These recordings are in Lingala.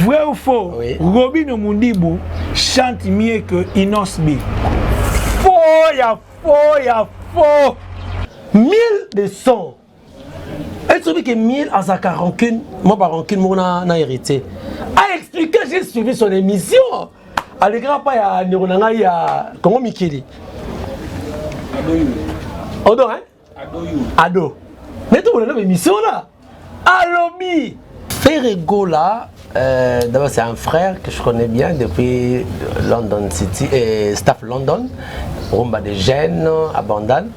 Vrai ou faux? Oui. Robin Mundibu chante mieux que Inos B. Faux, ya faux. 1000 de sons. Est-ce que 1000 à sa rancune, moi par rancune, moi n'a hérité. A expliqué, j'ai suivi son émission. À l'écran, pas ya Neronanga, ya comment Mikili. Odo, hein? Ado. Mais tout le monde a émission là. Alobi. Ferrego là, d'abord c'est un frère que je connais bien depuis London City, Staff London, Rumba de Gênes, Abandane.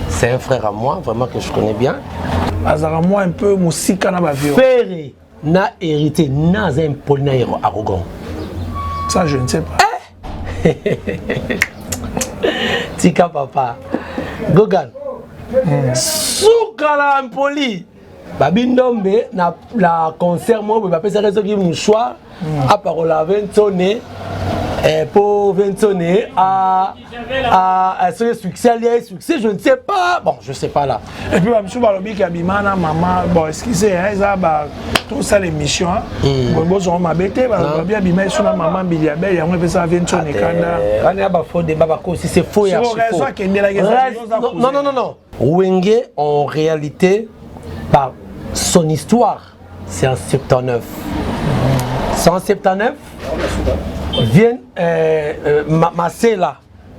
C'est un frère à moi, vraiment que je connais bien. Azara moi un peu musique na ba vieux. Ferré n'a hérité, n'a un polinaire arrogant. Ça je ne sais pas. Tika papa. Gogan. Soukala impoli. Babindombe na la concert moi ba pesa rezo ki mouchoir a parole à 20 tonnes pour 20 tonnes à ce succès je ne sais pas, bon je sais pas là. Et puis monsieur balobi ki abimana maman bon excusez hein ça ba tout ça l'émission bon bozo ma bête ba bien abimana sur maman biliabe ya on pesa 20 tonnes kanda on a ba faux débat ba aussi c'est faux ya faux. Non. Wenge en réalité par son histoire, c'est en 79. C'est en 79, vient Marcella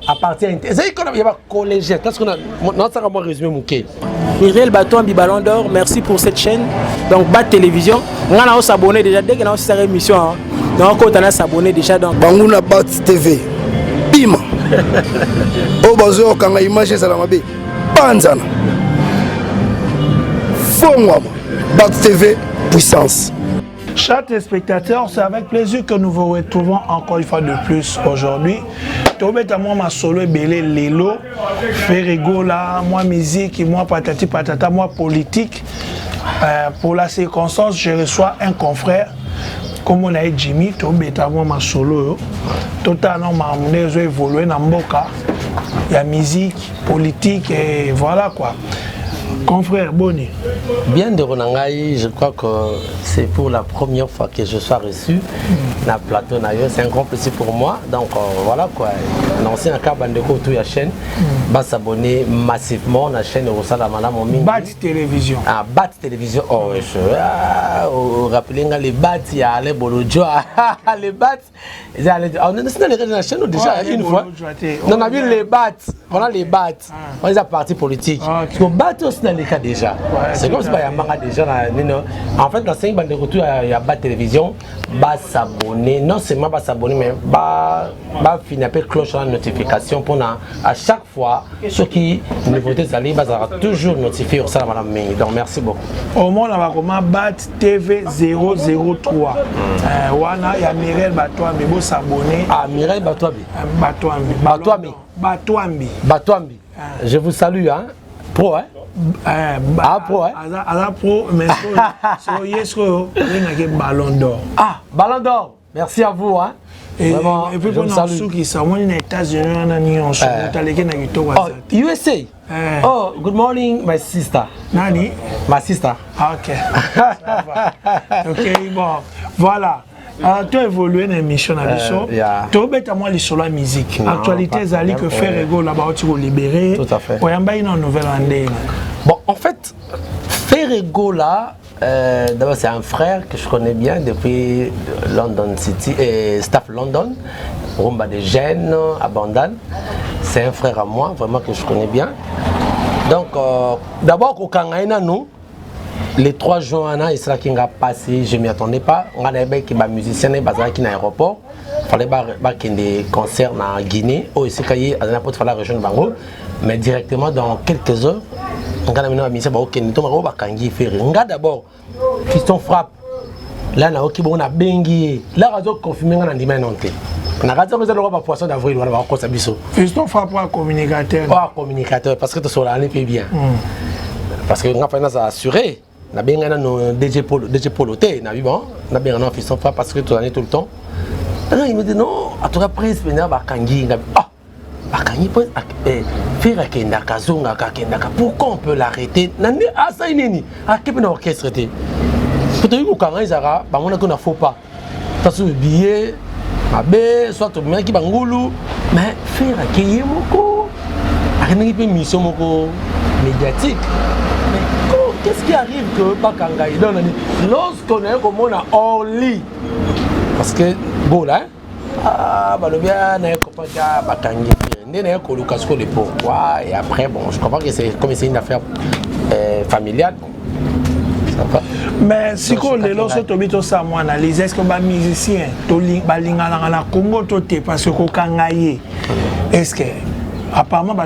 à partir de... C'est qu'on a pas collégien. Qu'est-ce qu'on a... Non, ça va moi résumer mon quai. Mireille Batombi Ballon d'Or, merci pour cette chaîne. Donc, Bat Télévision. On a s'abonner déjà dès qu'on a cette émission. Donc, on a s'abonner déjà. Bangouna Bat TV. Bim. Oh, bazo, quand on a imagé ça, la mabe. Panzana. Fongwama. Bat TV, puissance. Chers téléspectateurs, c'est avec plaisir que nous vous retrouvons encore une fois de plus aujourd'hui. Moi, ma solo est belé Lelo, Ferrego là, moi musique, moi patati patata, moi politique. Pour la circonstance, je reçois un confrère, comme on a dit Jimmy, moi ma solo. Totalement, ma évolué dans Mboka. Il y a musique, politique et voilà quoi. Confrère Boni. Bien de Ronangaï, je crois que c'est pour la première fois que je sois reçu dans le plateau. C'est un grand plaisir pour moi. Donc voilà quoi. L'ancien Kabandeko autour de la chaîne va s'abonner massivement à la chaîne Rosalamala Momi. Bat Télévision. Ah, Bat Télévision. Oh, je rappelez les Bat, il y a les Bolodjo. Les Bat. On est dans la chaîne déjà une fois. On a vu les Bat. On a les Bat. On est à parti politique. Bat aussi dans les cas déjà. C'est comme si il y a manga déjà. En fait, dans 5 bandes de retour, il y a Bat Télévision. Va s'abonner. Non seulement va s'abonner, mais va finir avec cloche de notification pour à chaque fois ceux qui nouveautés allez va toujours notifier au salam madame. Donc merci beaucoup. Au moins on va comment Bat TV 003. Wana il y a Mireille Batouambi pour s'abonner. Ah Mireille Batouambi. Batouambi. Je vous salue hein. Pro hein. Pro hein. Pro mais so Ballon d'Or. Ah Ballon d'Or. Merci à vous hein. Vraiment, et puis pour nous qui sont aux États-Unis, on a mis en show. Oh, USA. Oh, good morning, my sister. Nani? My sister. Ok. Ok, bon, voilà. Tu as évolué dans l'émission. Tu as bête à moi les solos la musique. Actualité, Zali que Ferrego là-bas, tu vas libérer. Tout à fait. Pour y avoir une nouvelle année. Bon, en fait, Ferrego là. D'abord c'est un frère que je connais bien depuis London City et Staff London, Rumba de Gênes, Abandane. C'est un frère à moi, vraiment que je connais bien. Donc d'abord au Kangaïna nous, les 3 juin il sera qui a passé, je m'y attendais pas. On a des musiciens qui dans l'aéroport. Il fallait qu'il y ait des concerts en Guinée, au Isekaye, à n'importe quelle région de Bango, mais directement dans quelques heures. On a d'abord, Fiston frappe. Là, on a bengi. Là, on a confirmé qu'on a dit non. On a raison que le poisson d'avril, on va voir ça. Fiston frappe pour un communicateur. Pas communicateur, parce que tu seras allé bien. Parce que on a assuré. On a bien un DJ Polo. On a vu bon. On a bien un Fiston frappe parce que tu en es tout le temps. Il me dit non, à tout après, c'est bien Bakangi. Pourquoi on peut l'arrêter? Pourquoi on ne faut pas? soit billet, soit tu mets qui bangoulou, mais faire accueillir moko, rien qui mission moko médiatique. Mais qu'est-ce qui arrive que pas Kangaï donne lorsqu'on est comme on a hors lit, parce que bon là, bah le bien n'est pas Kangaï, n'est que Lucas de pourquoi et après bon, je comprends que c'est comme c'est une affaire familiale. Mais si on est là, on ça moi analyse. Est-ce que les musiciens, les Congo, parce que Kangaï, est-ce que apparemment,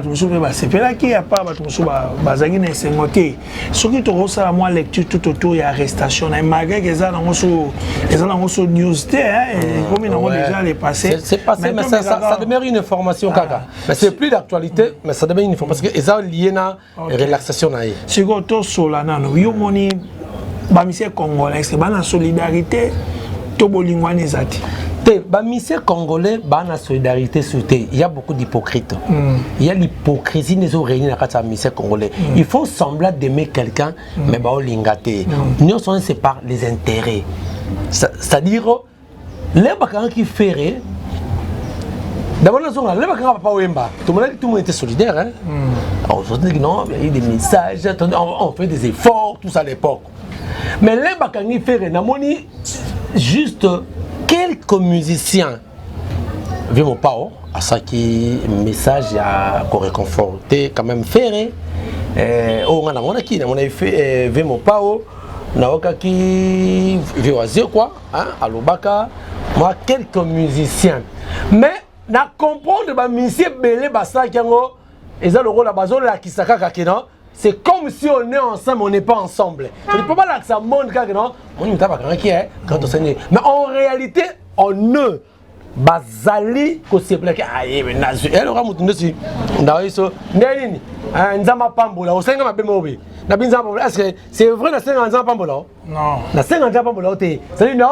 c'est pas là qui a pas bazagi na sengoté. Ce qui te ressort à moi lecture tout autour il y a arrestation. Malgré que ça dans ce news comme ils ont déjà les passé. C'est passé, mais ça demeure une information kaka. Mais c'est plus d'actualité, mais ça demeure une information parce que ça lié na relaxation na. Si on to solana no yo moni ba monsieur congolais c'est ba na solidarité to bolingwa nezati. Bah, monsieur congolais, bah, la solidarité sauté. Il y a beaucoup d'hypocrites. Il y a l'hypocrisie des oreilles dans le monsieur congolais. Il faut sembler d'aimer quelqu'un, mais bah, on l'ingate. Nous sommes c'est par les intérêts. C'est-à-dire, les gens qui feront, d'abord, les gens tout le monde était solidaire. Hein? On se dit non, il y a eu des messages, on fait des efforts, tout ça à l'époque. Mais les gens qui feront, juste quelques musiciens viennent pas à ça qui message à réconforter quand même ferré on a qui on a fait viennent pas na qui vient quoi hein à Lubaka moi quelques musiciens mais na comprendre ba musicien belé ba ça qui ngo eza le rôle la bazo la kisaka kakena. C'est comme si on est ensemble, on n'est pas ensemble. Je ne peux pas là que ça monte quand non. On ne pas qui est quand on s'est. Mais en réalité, on ne bazali que c'est black. Aïe, mais nazu. Elle aura monté dessus. D'ailleurs, ça. Nélini. Nzama pambola. Au 5 ma bémobi. Na binza pambola. Est-ce que c'est vrai na 5 nzama pambola? Non. Na 5 nzama pambola. C'est dire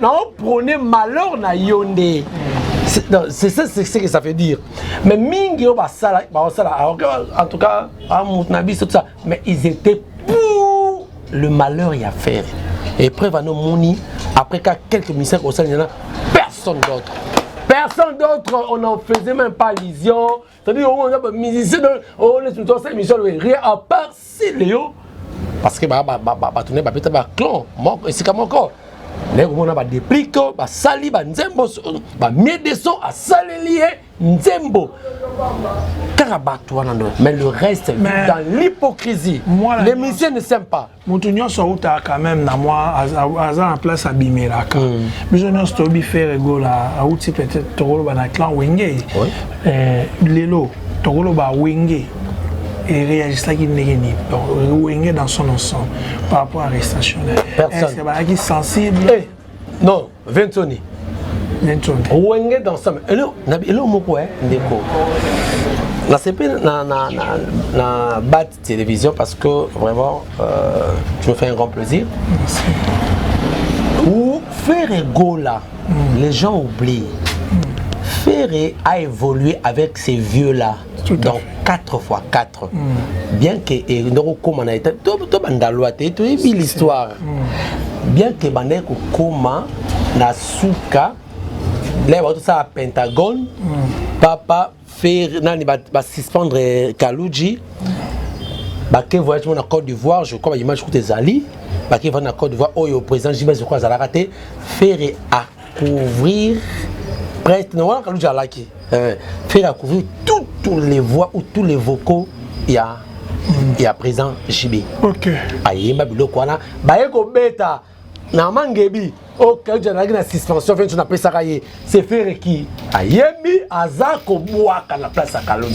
non prenez malheur na yonde. C'est ça ce que ça veut dire. Mais mingi en tout cas à Moutnabi tout ça, mais ils étaient pour le malheur y a faire. Et après va nos moni après quelques ministères au sein il y en a personne d'autre. Personne d'autre, on n'en faisait même pas allusion. C'est-à-dire on a musicien on est tout ça émission rien à part si Léo parce que tourner peut-être clan moi c'est comme encore. Les gens ont des dépliques, des sali, des nzembo, des médecins, des saleliers, nzembo. Mais le reste, dans l'hypocrisie, les musiciens ne s'aiment pas. Moutounion Souta quand même, moi, à place à Bimeraka. Nous sommes faire rigola, à outil peut-être Toro Banaklan Wenge. Lélo, Toro Ba Wenge. Et réagissent là qui n'est pas dans son ensemble par rapport à l'arrestation. Personne. C'est qui sensible. Non, Ventoni. Wenge dans son ensemble. Et là, moi, ndeko. Na CP na bat télévision parce que vraiment, tu me fais un grand plaisir. Merci. Ou faire Gola, les gens oublient. Ferré a évolué avec ces vieux-là, donc 4x4. Bien que comme on a été tout l'histoire. Bien que Bandeko Koma na Souka, là tout ça à Pentagone, papa fait nani va suspendre Kalouji, bah que voyage en Côte d'Ivoire, je crois image que tes alliés, bah que va en Côte d'Ivoire, au président Jimé je crois à la raté, Ferré à couvrir presque non voilà Kalouji à laki, Ferré à couvrir toutes les voix ou tous les vocaux il y a présent JB. OK. Aïe ma bilo quoi là, bah eko beta na mangebi o Kalouji na suspension fait on appelle ça c'est Ferré qui ayemi azako boaka na place à Kalouji.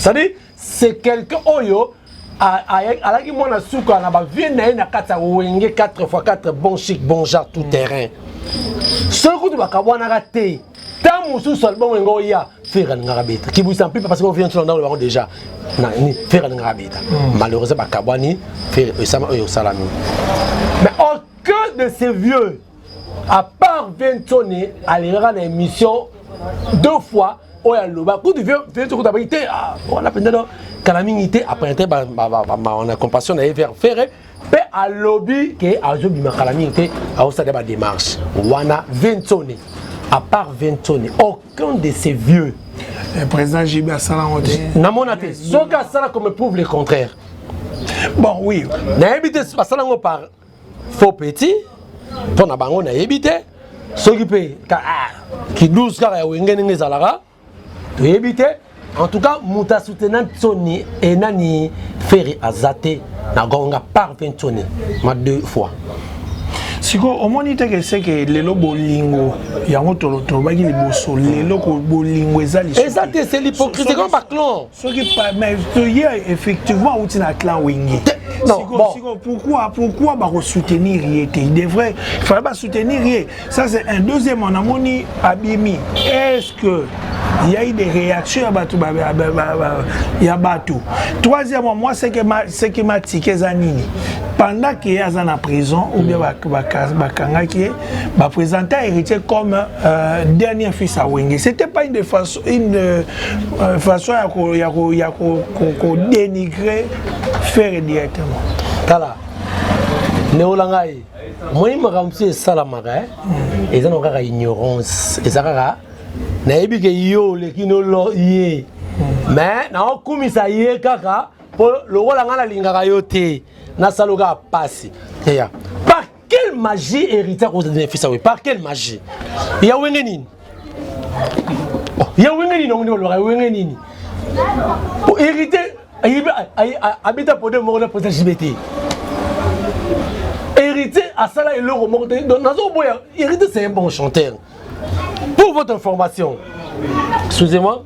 C'est quelqu'un oyo alaki mona suka na ba vie na kata wenge 4x4 bon chic bon genre tout terrain. Ce coup de bakabwana raté. Tant musu sol bon wengo ya Ferré ngabeta. Qui vous plus parce qu'on vient sur dans le baron déjà. Na ni Ferré ngabeta. Malheureusement bakabwani Ferré sama oyo salami. Mais aucun de ces vieux à part Ventoni allera dans émission 2 fois au Yaloba. Coup de vieux tout d'habité on a pendant calamité après on a compassion d'aller vers Ferré mais à lobby que a jobi ma calamité a aussi des démarches wana Ventoni à part Ventoni, aucun de ces vieux. Le président Jibé Salangote. Namonate, Soka Sala comme prouve le contraire. Bon, oui. Naébité, Salango par faux petit, pour Nabango Naébité, s'occuper qui 12 car à Wingen Zalara, tu éviter. En tout cas, Mouta soutenant Tony et Nani Ferry Azate, Nagonga par Ventoni, ma 2 fois. Si au moins il c'est que les lobos lingo, il y a un autre bagi les bosso, les lobos bolingo exact, c'est l'hypocrisie comme Baclon. Ce qui pas, mais hier effectivement où tu n'as clan wingi. Non, bon. Pourquoi bah soutenir Riete? Il devrait, il faudrait pas soutenir Riete. Ça c'est un deuxième en amoni Abimi. Est-ce que il y a eu des réactions à Batou, il y a Batou. Troisièmement, moi c'est que m'a tiqué Zanini. Pendant qu'il est en prison, ou bien Bakanga qui est présenté héritier comme dernier fils à Wenge. C'était pas une façon à dénigrer faire directement. Tala, Néolangaï, moi je me ramène Salamara, et ça n'a ignorance, et ça n'a nayebi ke yo le kino lo ye mais na okumisa ye kaka po lokola ngana lingaka yo te na saloga passe ya par quelle magie héritier ko de fils awe par quelle magie ya wenge nini on dit lo wenge nini pour hériter habita pour de mo na poste JBT héritier à sala eloko mo te nazo boya héritier c'est un bon chanteur. Pour votre information, excusez-moi,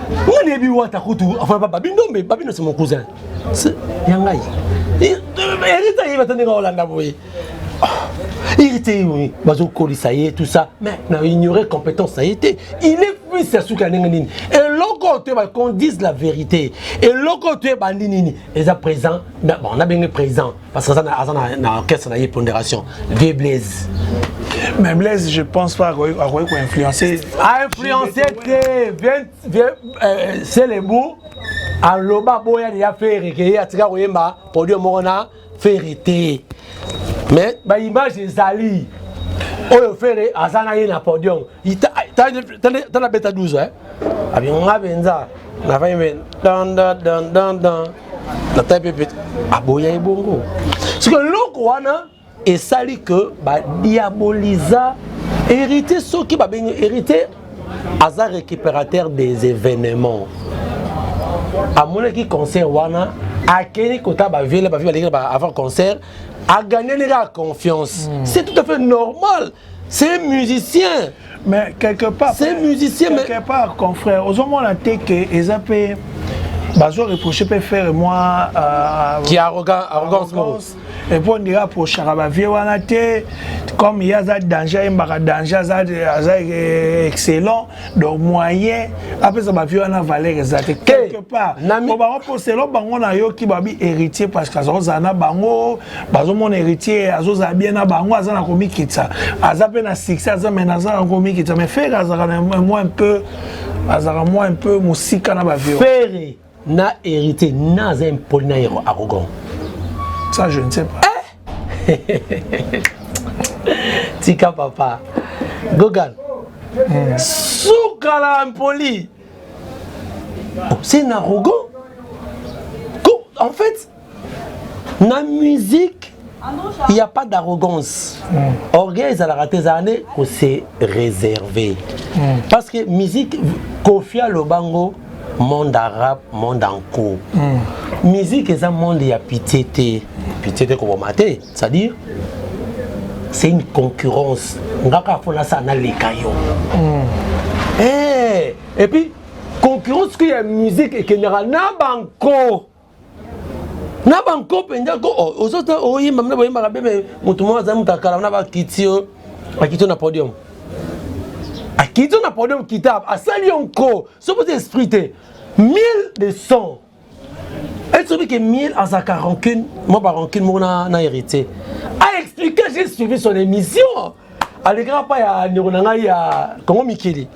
on est bien à Koutou, enfin Babino, mais Babino c'est mon cousin. C'est Yangaï. Hérité, il va tenir en Hollande, oui. Hérité, oui, Bazo Koli, ça y est, tout ça. Mais on a ignoré compétence, ça y était. Il est fils à Soukaninini. Et l'autre, qu'on dise la vérité. Et l'autre, Bandinini. Et à présent, bon, on a bien le présent, parce que ça n'a qu'est-ce qu'on a eu pondération. Vieux Blaise. Mais Blaise, je pense pas qu'on influencer. Influencer, c'est les mots. En loba boya de faire et atika oyemba podium mona vérité. Mais ba image ezali. Oyo faire azana ye na podium. Ta la beta 12 hein. Abionga benza na va men dan la tape pet aboya ebongo. Ce que loko wana et sali que ba diabolisa hérité ceux qui ba ben hérité hasard récupérateur des événements. À mon qui concert wana à Kenny Kota ba ville avant concert a gagné la confiance. C'est tout à fait normal. C'est musicien. Mais quelque part c'est musicien quelque part confrère aux hommes on a été que ils appellent bazo reprocher peut faire moi qui arrogance. Et puis on dira pour Charaba Viewanaté, comme il y a des dangers, excellent, donc moyen, après ça va vivre valeur exacte. Quelque part, on va reposer là, on a yo qui va bien héritier parce que azana bango, bazo mon héritier, azoza bien na bango, azana komi kitsa, azape na succès, azana na komi kitsa, mais faire azana moi un peu musique na ba vieux. Faire na héritier na un polinaire arrogant. Ça, je ne sais pas. Tika papa. Gogan. Soukala impoli. C'est un arrogant. En fait, dans la musique, il n'y a pas d'arrogance. Orgueil, ça a raté des années, c'est réservé. Parce que musique, Kofia Lobango, monde arabe, monde en cours. Musique, c'est un monde qui a pitié. Pitié comme on maté, c'est-à-dire, c'est une concurrence. On a qu'à faire ça dans les cailloux. Et puis, concurrence qui est musique et qui n'est pas banco. Na banco, pendako, aux autres, oh, il m'a dit, mais moi, je na podium. A quitter na podium kitab, a sali onko, ce que esprit 1000 de sons. Elle se dit que 1000 à sa rancune, moi par rancune, moi n'a hérité. A expliqué, j'ai suivi son émission. À l'écran, pas à Nironanga, il y a comment Mikili.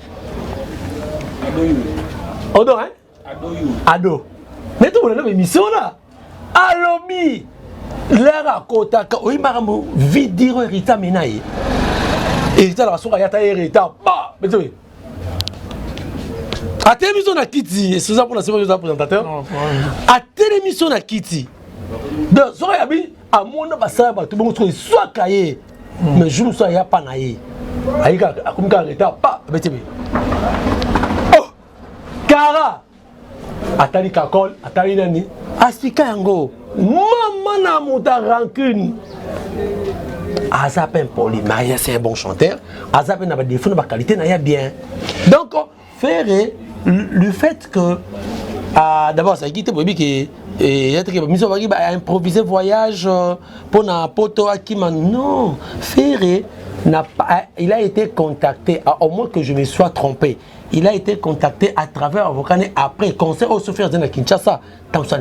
Odo, hein? Ado. Mais tout le monde a une émission là. Alobi. L'air à côté, oui, maramou, vite dire hérita menaï. Hérita la sourate, yata hérita. Bah, à télévision à Kitty, c'est ça pour la série présentateur. À télévision à Kitty. Donc, ça y a bien à mon nom, ça va tout le monde soit caillé, mais je ne suis pas naïf. Aïga, comme quand il pas, oh, Kara, Atali Kakol, Atali Nani, Aspika Yango, maman n'a monta rancune. Azapin Poli, Maria c'est un bon chanteur. Azapin n'a pas de défaut, n'a pas de qualité, n'a bien. Donc, faire le fait que, d'abord, ça a quitté pour lui qui a improvisé voyage pour na poto Akima. Non, Ferré n'a pas, il a été contacté, au moins que je me sois trompé. Il a été contacté à travers Avokane après concert au Sofia de Kinshasa. Tant ça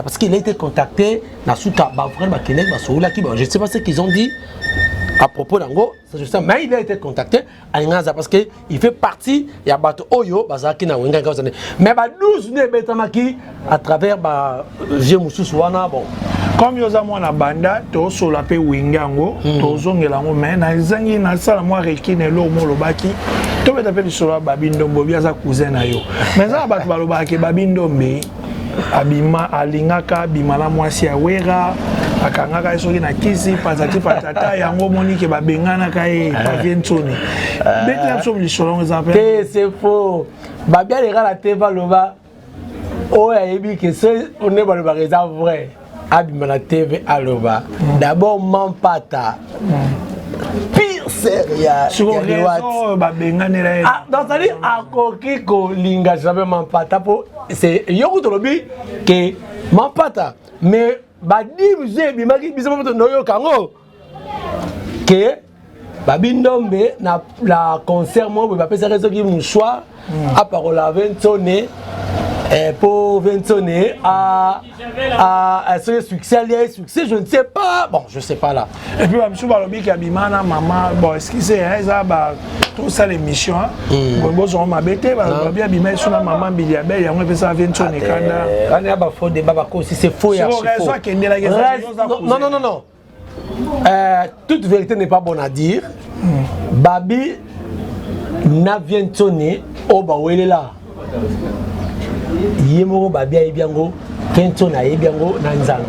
parce qu'il a été contacté dans ce cas, je ne sais pas ce qu'ils ont dit à propos d'Ango, mais il a été contacté à Ngaza parce qu'il fait partie, il y a Bato Oyo, Bazaki na Wenga, mais 12 Betamaki à travers Jemususwana. Bon. Comme il y a un banda, tu as sur la paix Wingango, tu as un mais Nazangi na sala moi rekine lo molobaki, tu peux t'appeler sur la Babindo Bobia sa cousin ayo. Mais ça bat balobaki Babindo me abima alingaka bimala mwasi ya wera akangaka soki na kisi patati patata yango moni ke babengana kai pavientoni beti na so lisholongo zape c'est faux babia les gars la teva loba o ya yebi que ce on est ba reza vrai abima la tv aloba d'abord mampata pire séria sur raison babengana la ah donc ça dit akoki ko linga jamais mampata po c'est yoko tolobi que mampata mais badi musée bimaki bisama to noyo kango que babindombe na la concert mo ba pesa réseau qui mon choix à parole à 20 tonnes pour 20 tonnes à ce succès je ne sais pas bon je sais pas là et puis monsieur balobi ki abimana maman bon excusez ça ba tout ça l'émission bon bozo ma bête ba bien abimana sur la maman biliabe yango pesa 20 tonnes kanda on a ba faux débat ba ko si c'est faux ya faux non toute vérité n'est pas bonne à dire babi na 20 tonnes o ba welela yemoko babia ebiango kento na ebiango na nzanga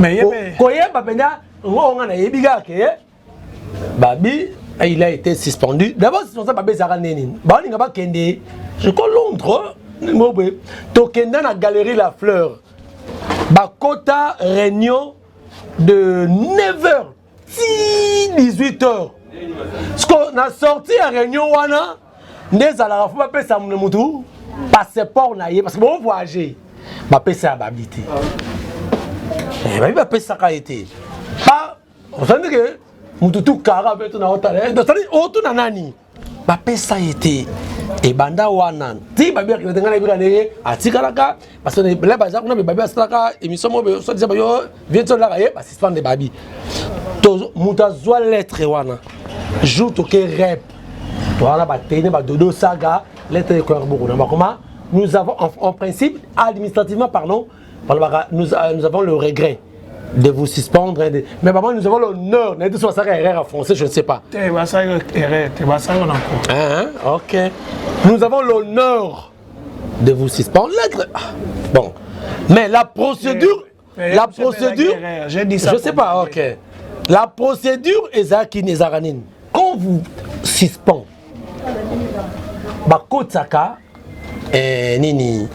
mais yebe koyeba penda ngonga na yebiga ke babi il a été suspendu d'abord c'est ça babi zara neni ba linga ba kende je crois Londres mobwe to kenda na galerie La Fleur ba kota réunion de 9h 18h ce qu'on a sorti à réunion wana ndezala rafu ba pesa mutu passeport na ye parce que bon voyager ba pesa babité et ba pesa ka été pas on sent que mutu tout kara beto na hôtel donc ça dit auto na nani ba pesa été et banda wana ti ba bien que ngana bira ne atikalaka parce que là ba zakuna ba bien saka émission mo so dire ba yo vient là ba suspendre babi to muta zwa lettre wana joue to ke rep voilà ba tene ba dodo saga lettre de Corbeau. Nous avons en principe, administrativement parlons, nous avons le regret de vous suspendre. Mais maman, nous avons l'honneur, en français, je ne sais pas. Ok. Nous avons l'honneur de vous suspendre. Bon. Mais la procédure, j'ai dit ça. Je ne sais pas, ok. La procédure est Zaki Nezaranin. Quand vous suspend, Bakotaka nini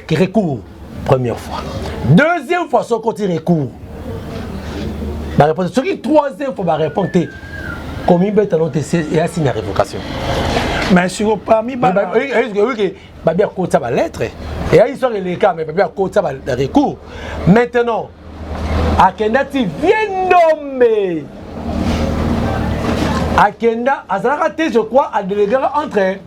qui recourt première fois. Deuxième fois son côté recours. Ba répondre ce qui troisième fois ba répondre comme il bête alors il y a signe révocation. Mais sur parmi ba oui ba bien côté ba lettre et il sort les cas mais ba bien côté ba recours. Maintenant Akendati vient nommer Akenda Azarate je crois à déléguer entre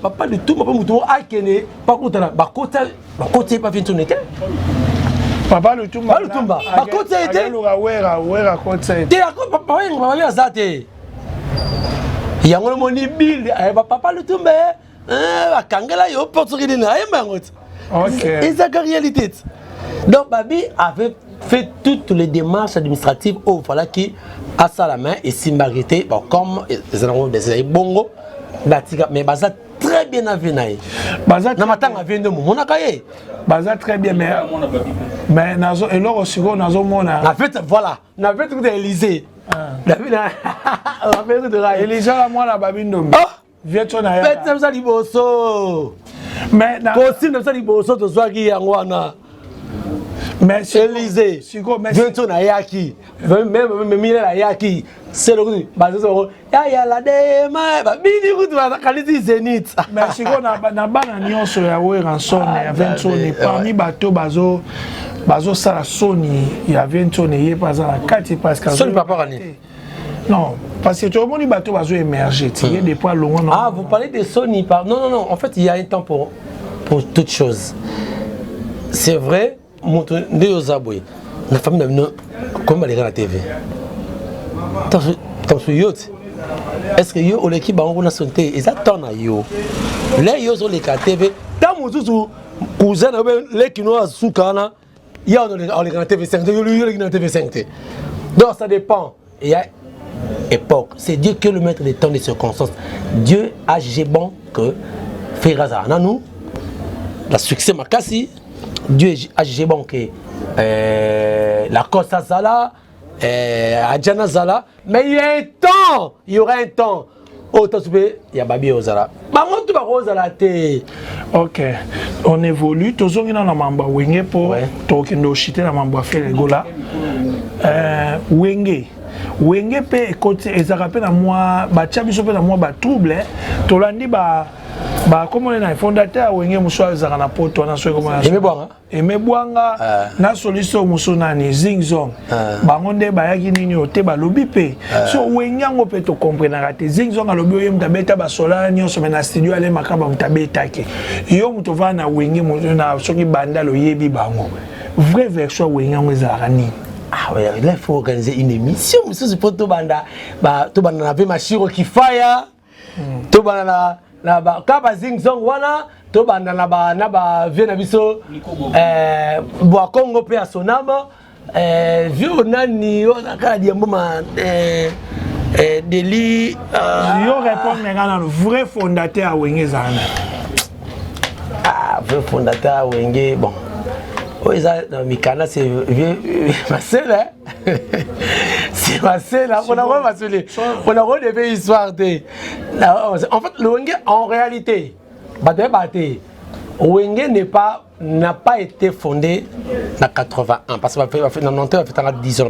papa de tout papa mouton Akene pas contre là ba côté pas vient tourner papa le tout ba côté était wera côté te papa va azate yango moni bill papa le tout akangela yo portugais na yembangot OK et ça réalité donc Babi avait fait toutes les démarches administratives au voilà qui à ça la main et Simbarité, bon, comme les gens des bongo, mais Baza très bien à Venaï. Baza très bien Baza très bien, mais nazo et là aussi on nazo mona. En fait, voilà, on avait tout d'Élysée. David, on avait tout de là. Élysée la moi la babine viens tu na ya. Faites ça liboso. Mais na costume ça liboso to swagi yangwana. Mais Élysée. Siko mais viens tu na yaki. Même mille la yaki. C'est le coup. Bazo ya la dema. Ba bini kutu ba kaliti Zénith. Mais Siko na bana nyonso ya we ranson ya Ventoni parmi bateau bazo sala Sony ya Ventoni yé pas à la kati parce que Sony papa rani. Non, parce que tout le monde bateau bazo émerger, il y a des poids longs. Ah, vous parlez de Sony par non, en fait, il y a un temps pour toutes choses. C'est vrai, mon Dieu Zaboué. La famille n'a comme elle est à la TV. Tant que yacht. Est-ce que yo ou l'équipe a une santé ils attendent yo. Les yo sur les TV, tant mon tout cousin les qui nous a soukana, il y a les TV 5, les TV 5. Donc ça dépend. Il y a époque. C'est Dieu qui est le maître des temps des circonstances. Dieu a jugé bon que Ferraza Nanou, la succès Makassi, Dieu a jugé bon que la Costa Zala, Adjana Zala, mais il y a un temps, il y aura un temps. Oh, il y a Babi Ozala. Ok, on évolue. Toujours dans la mamba Wenge pour Tokendo Chité la mamba Ferregola. Wenge pe côté ezaka pe na moi ba chabiso pe na moi ba trouble tolandi ba comme on est na fondateur Wenge muso ezaka na poto na so comme na Emebwanga na solution muso nani Zingzong bango nde ba yaki nini ote ba lobi pe so Wenge ngo pe to comprendre te Zingzong alobi oyem tabeta ba sola nyonso me na studio ale makaba mutabeta ke yo muto va na Wenge muso na soki banda lo yebi bango vrai version Wenge ngo ezaka nini. Ah ouais, là il faut organiser une émission. Monsieur pour tout banda, tout banda na machiro qui fire, tout banda na ba kaba Zingzong wana, tout banda na ba vient biso boa Congo pe asonama, vieux nani on a kala diambo Deli yo répond maintenant le vrai fondateur Wenge Zana. Ah, vrai fondateur Wenge bon. Oui, ça, dans Mikana, c'est ma sœur, hein? C'est ma sœur, là. On a relevé l'histoire. En fait, le Wenge, en réalité, Wenge n'a pas été fondé en 81, parce qu'il a fait 10 ans.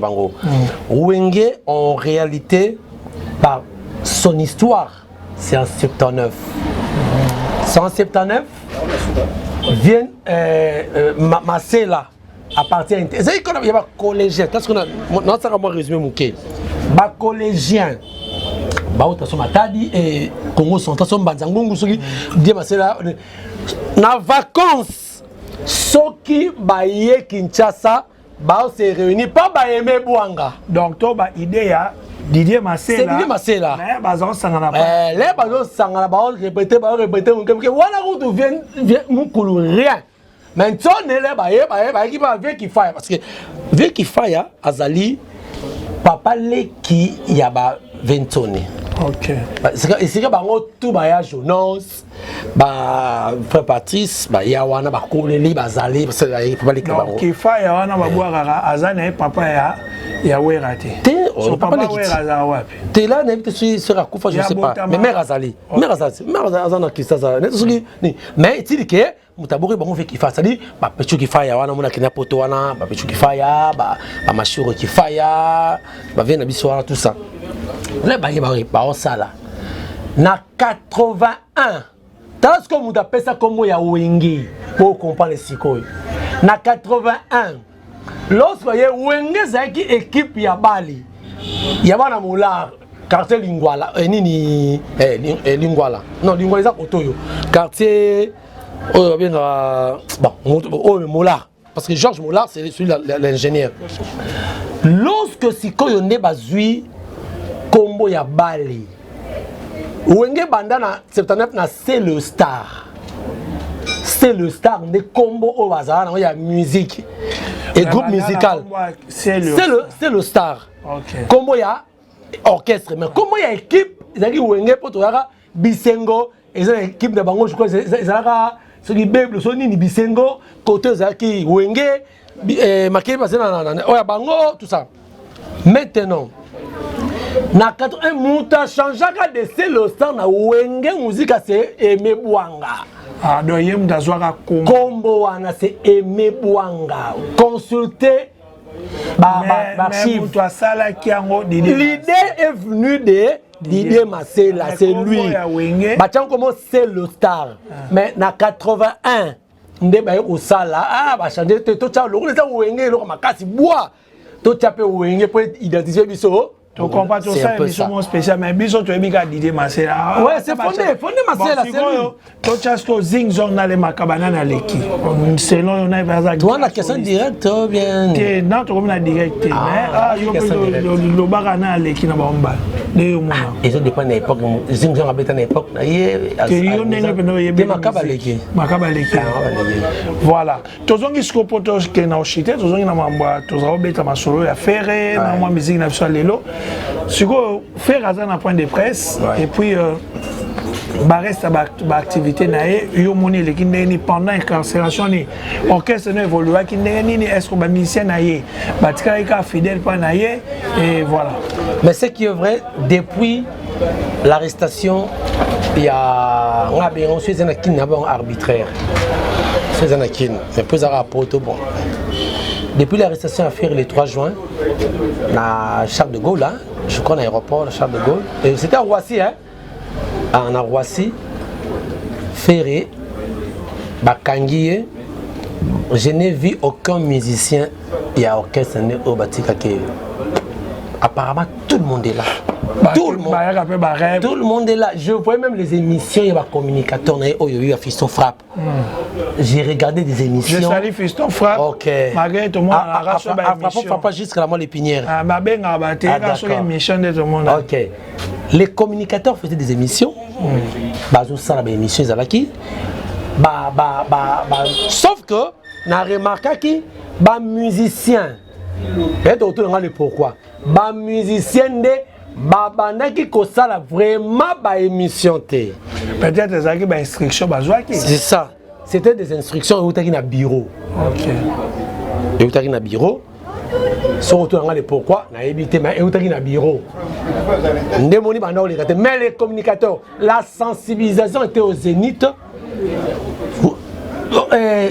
Wenge, en réalité, par son histoire, c'est en 79. C'est en 79. Vient Marcela appartient à c'est qu'on a pas collégien parce qu'on a non ça comment résumer mon cas ba collégien ba auto so matadi et Congo sont so banzangungu soki bien Marcela na vacances soki ba ye Kinshasa ba se réunir pas ba Emebwanga donc to ba idée ya Didier Marcela. Mais bazon sangana pas. Les bazon sangana ba répéter que voilà où vient mon coulou rien. Maintenant les qui va avec qui faille parce que avec qui faille azali papa le qui y a ba Ventoni. OK. C'est que bango tout ba ya Jonas ba frère Patrice ba ya wana ba koleli bazali parce que papa le qui bango. Qui faille wana ba boira azana papa ya werate. So papa le qui. T'es là n'invite sur la coufa je sais pas. Mais mère azali azana qui ça mais il dit que mutabori bango fait qui fa ça dit ba pechu qui fa ya wana mona kina poto wana ba pechu qui fa ya ba mashuro qui fa ya ba vient na biso wana tout ça. Là ba osala na 81 tant que vous appelez ça comme ya Wenge pour comprendre sikoy na 81 lorsque y a Wenge zaki équipe ya Bali ya bana Moulard quartier Lingwala nini Lingwala non Lingwala za Otoyo quartier bien bon Moulard parce que Georges Moulard c'est celui l'ingénieur lorsque sikoy on est bazui Combo ya Bali Wenge bandana 79 na c'est le star de combo au bazar il y a musique et groupe musical c'est le star OK combo ya orchestre. Mais comment il y a équipe, ils ont dit Wenge pour toi, Bisengo, ils ont une équipe de Bango, je crois, ils ont ceux qui bébent, ceux qui Bisengo, côté Zaki, Wenge, Maké, Bango, tout ça. Maintenant, na 81 Mouta changeaka de le sang na Wenge musique c'est Aimé Bouanga. Ah, donc il y a un dazouara combo wana c'est Aimé Bouanga. Consultez l'archive. L'idée est venue de Didier Massela, c'est lui. Batian comment c'est le star. Mais na 81 ndeba au sala ah ba changer to cha lo le sa Wenge lo makasi bois. To cha pe Wenge pour identifier biso. Tu comprends tout ça, émission spéciale, mais biso tu es bien Didier Massela. Ouais, c'est fondé Massela, c'est lui. Tu as ce zing zong na le makabana na leki. Selon on a par exemple. Toi la question directe bien. Non, tu comme la directe. Ah, yo le bagana leki na bomba. De mona. Ils ont dépend de l'époque, zing zong habita na époque na yé. Que yo nenga peno yé makabaleki. Makabaleki. Voilà. Tozongi skopoto ke na oshite, tozongi na mamba, tozao beta masolo ya ferre, na moi musique na biso lelo. Siko faire un point de presse et puis reste activité nae yo moni le kindeni pendant incarcération ni orchestre ne évolue ki ni est-ce que musicien nae batika ka fidèle pas nae et voilà. Mais ce qui est vrai depuis l'arrestation il y a on a bien reçu un kin arbitraire. C'est un kin mais plus à rapport bon. Depuis l'arrestation à faire le 3 juin, à Charles de Gaulle, hein, je crois à l'aéroport, Charles de Gaulle, c'était à Roissy, hein, à Roissy, Ferré, Bakangié, je n'ai vu aucun musicien et orchestre au Batika qui apparemment tout le monde est là. Tout le monde est là. Je voyais même les émissions, il y a des communicateurs, il y a Fiston Frappe. J'ai regardé des émissions. Je salue Fiston Frappe. Ok. Malgré tout le monde, pas jusqu'à la moelle épinière. Ok. Les communicateurs faisaient des émissions. Émissions sauf que, on a remarqué que les musiciens, pourquoi? Les musiciens babandaki kosala vraiment ba émission té. Peut-être ezaki ba instruction bazwaki. C'est ça. C'était des instructions utaki na bureau. OK. Utaki na bureau. Surtout ngale pourquoi na évité mais utaki na bureau. Ndemoni banda oleka té mais les communicateurs, la sensibilisation était au zénith.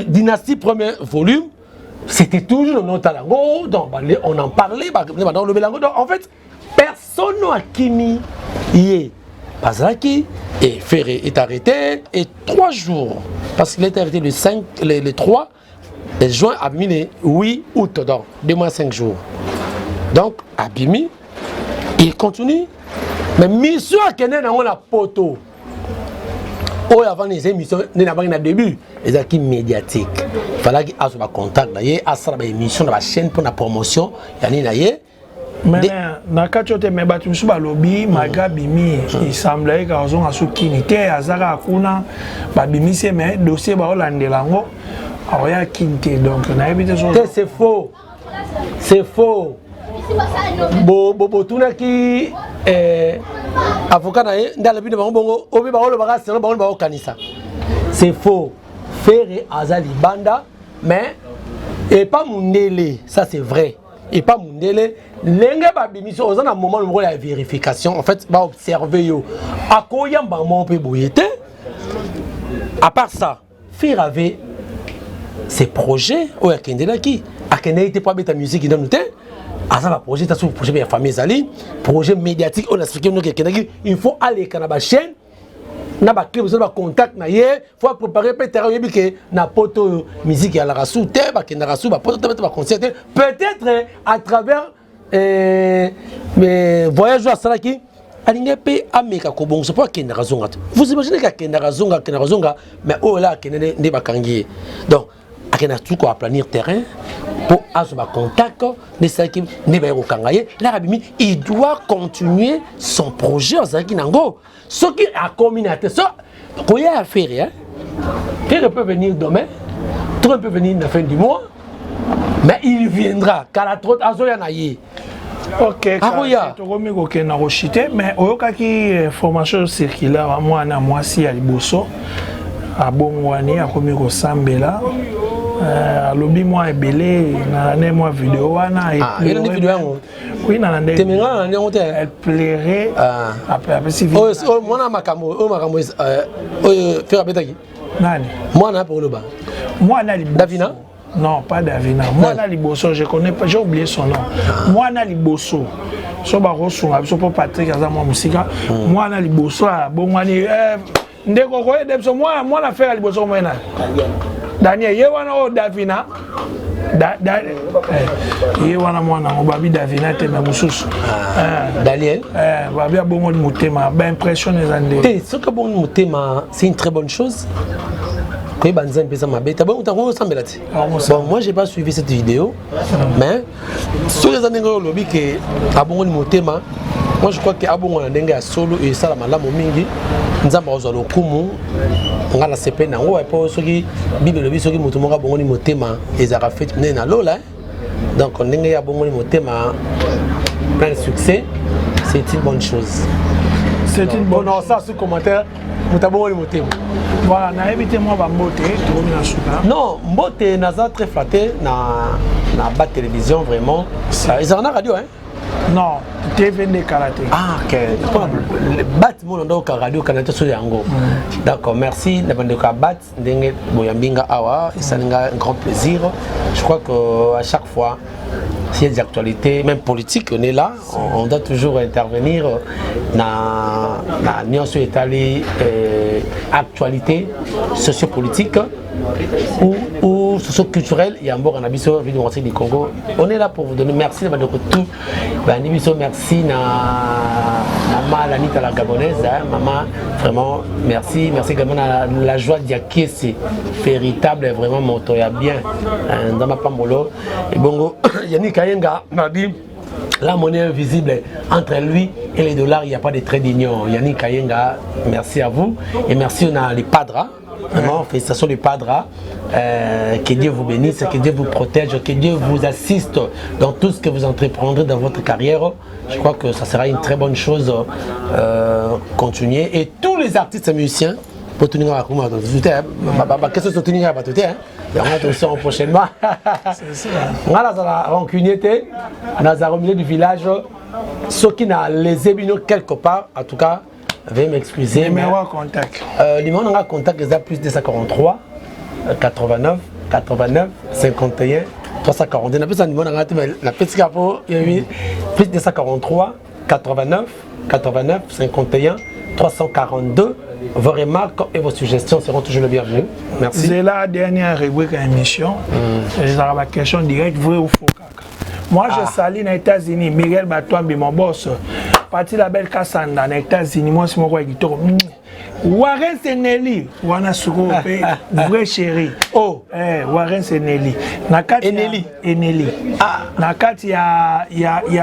Dynastie premier volume, c'était toujours notre talango, donc on en parlait, en fait personne n'a kimi yé. Bazaki et Ferré est arrêté et 3 jours parce qu'il est arrêté le 3 juin à le 8 août donc 2 mois 5 jours. Donc Abimi il continue mais mission à Kenya on a poto. Oh avant les émissions n'a pas début les acquis médiatiques. Il fallait qu'il y ait un contact d'ailleurs à ça la émission dans la chaîne pour la promotion yani d'ailleurs. Mais na kachote me batu ba lobby maga bimi il semblait que on a soukinité azara kuna ba bimi c'est mais dossier ba olandela ngo aya kinte donc na éviter ça. C'est faux. C'est faux. Bo tuna ki avocat na ndala bino ba bongo obi ba olo ba selo ba olo ba kanisa. C'est faux. Ferré azali banda mais et pas mundele, ça c'est vrai. Et pas mundele lenga ba bimiso oza na moment de la vérification en fait va observer yo akoyamba mon pe boyete. À part ça Fer avait ses projets au akendela qui akendela était pas bête musique dans nous à ça va projet ta sur projet bien famille zali projet médiatique on a expliqué nous que il faut aller kana ba chaîne na ba clip ba contact na ye faut préparer peut-être yebi que na poto musique ya la rasu te ba kenda rasu ba poto ba concert peut-être à travers mais voyage à Salaki alinga pe ameka ko bon c'est pas kenda razonga vous imaginez que kenda razonga mais oh là kenda ne ba kangi donc akena tout quoi planir terrain pour avoir contact de ça qui ne va pas kangaye l'arabimi il doit continuer son projet en ça qui nango ce qui a communauté ça quoi y a faire hein Ferré peut venir demain Trump peut venir la fin du mois mais il viendra car la trop azoya naïe Ok, tokomi kokenda koshite mais oyokaki information circulaire mwana mwasi ya liboso abongwani akomi kosambela alobi mwa ebele na ne mwa vidéo wana il y a une vidéo yango oui na ndenge temenga na ndenge te elle plairait après si mwana makambo makambo faire betaki nani mwana pour le bas mwana liboso Davina. Non, pas Davina. Moi, Liboso, je connais pas, j'ai oublié son nom. Moi, Liboso. So Barosso, so Patrick, Azama Musika. Moi, Liboso, bon, ndeko koye debso moi na faire Liboso moi na. Daniel, ye wana o Davina. Ye wana mwana obabi Davina te mabususu. Daniel. Babi a bongo mutema, ba impression les andé. Ce que bon mutema, c'est une très bonne chose. Bon, moi j'ai pas suivi cette vidéo, mais sur les années lobby que abongo ni motema, moi je crois que abongo na ndenge ya solo et ça la malamu mingi, nzamba ozo lokumu ngala sepe na ngo epo soki bible lobby soki moto mo abongo ni motema ezaka fait na lola. Donc ndenge ya abongo ni motema plein de succès, c'est une bonne chose. C'est une bonne chose. Ça sous commentaire, mutabongo ni motema. Voilà, na évité moi ba mbote, tu reviens à souka. Non, mbote naza très flatté na bas télévision vraiment. Ils en a radio hein. Non, TV de karaté. Ah OK. Bat mon ndo ka radio kanato sur yango. D'accord, merci na bande ka bat ndenge boyambinga awa, ça nga un grand plaisir. Je crois que à chaque fois s'il y a des actualités, même politiques, on est là, on doit toujours intervenir dans la nuance étalée actualité sociopolitique ou socio-culturelle. Il y a un bon en abisso du Congo. On est là pour vous donner merci de tout. Merci na maman Lanita la gabonaise, maman vraiment merci également à la joie d'Yaké, c'est véritable et vraiment mon toya bien dans ma pamolo et bongo Yannick Kayenga m'a dit la monnaie invisible entre lui et les dollars, il n'y a pas de trait d'union. Yannick Kayenga, merci à vous et merci à les padres. Vraiment, félicitations les padres. Que Dieu vous bénisse, que Dieu vous protège, que Dieu vous assiste dans tout ce que vous entreprendrez dans votre carrière. Je crois que ça sera une très bonne chose. Continuer. Et tous les artistes et musiciens, pour tenir à comment qu'est-ce que tenir à battre on a attention prochainement. C'est ça. On a la rancunier, on a au milieu du village. Ceux qui n'ont les ébinaux quelque part, en tout cas, veuillez m'excuser. Numéro à contact. Numéro de contact est plus 243 89 89 51 342. On a plus un numéro de petite capot plus 243 89 89 51 342. Vos remarques et vos suggestions seront toujours les bienvenus. Merci. C'est la dernière rubrique à l'émission. J'ai la question directe, vrai ou faux. Moi, je salue aux États-Unis, Miguel Batouambi, mon boss. Parti la belle Kassanda, aux États-Unis, moi, c'est mon roi qui tourne. Warren Seneli, wana suko pe vrai chéri. Oh, Warren Seneli. Nakati Eneli. Ah, nakati ya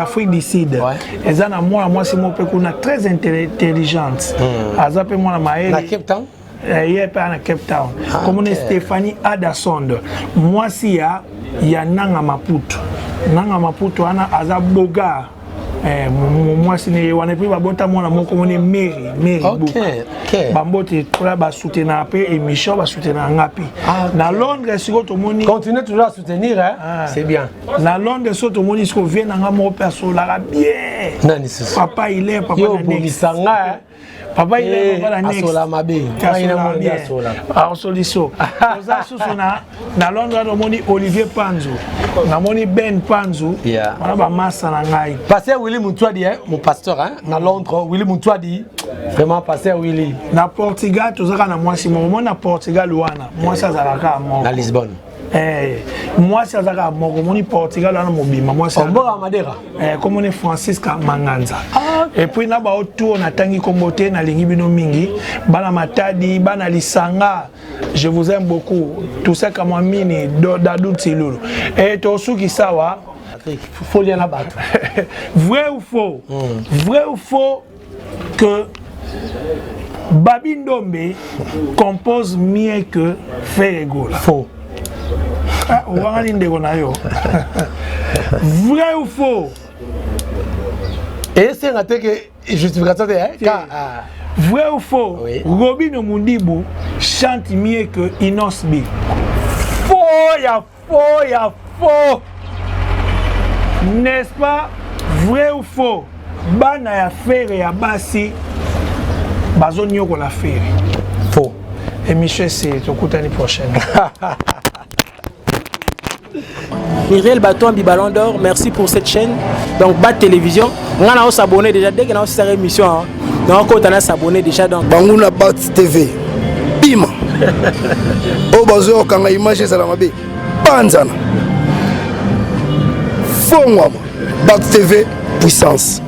Afrique du Sud. Ezana moi c'est mon pe kuna très intelligente. Azape moi na maere. Na Cape Town. Il pas na Cape Town. Comme Stéphanie Adasond. Moi si ya Nanga Maputo. Nanga Maputo ana azaboga. Moi si ne wana pe babota mona moko moni mairie OK bambote tola ba soutenir pe émission ba soutenir ngapi na Londres siko to moni continuez toujours à soutenir hein c'est bien na Londres so to moni siko vient nga mo perso la bien nani c'est papa il est papa yo bomisanga papa il est papa la next asola mabe il est asola solution oza susu na Londres to moni Olivier Panzo na moni Ben Panzo wana ba massa na ngai pasteur Willy Mutuadi mon pasteur hein na Londres Willy Mutuadi vraiment pasteur Willy na Portugal tozaka na mwasi moko na Portugal wana mwasi azalaka moko na Lisbonne mwasi azalaka moko moni Portugal wana mobima mwasi mboka Madera comme on est Francisca Manganza et puis na ba autour na tangi kombote na lingi bino mingi bana matadi bana lisanga je vous aime beaucoup tout ça comme mini dadou tsilulu et tosuki sawa faut lire la batte vrai ou faux que Babi Ndombe compose mieux que Ferregola. Faux. Vrai ou faux Et c'est un que justification de vrai ou faux? Oui. Robin Mundibu chante mieux que Inos B. Faux, ya faux. N'est-ce pas? Vrai ou faux? Bana ya faire ya basi bazonyo ko la faire. Faux. Et Michel, c'est au coup l'année prochaine. Miriel Batombi Ballon d'Or, merci pour cette chaîne. Donc, Bat Télévision, on a s'abonner déjà dès qu'on a cette émission. Donc, on a s'abonner déjà. Donc, Bangouna Bat TV. Bim. Au bazo quand la image est à la mabé. Panzana. Fongwama. Bat TV puissance.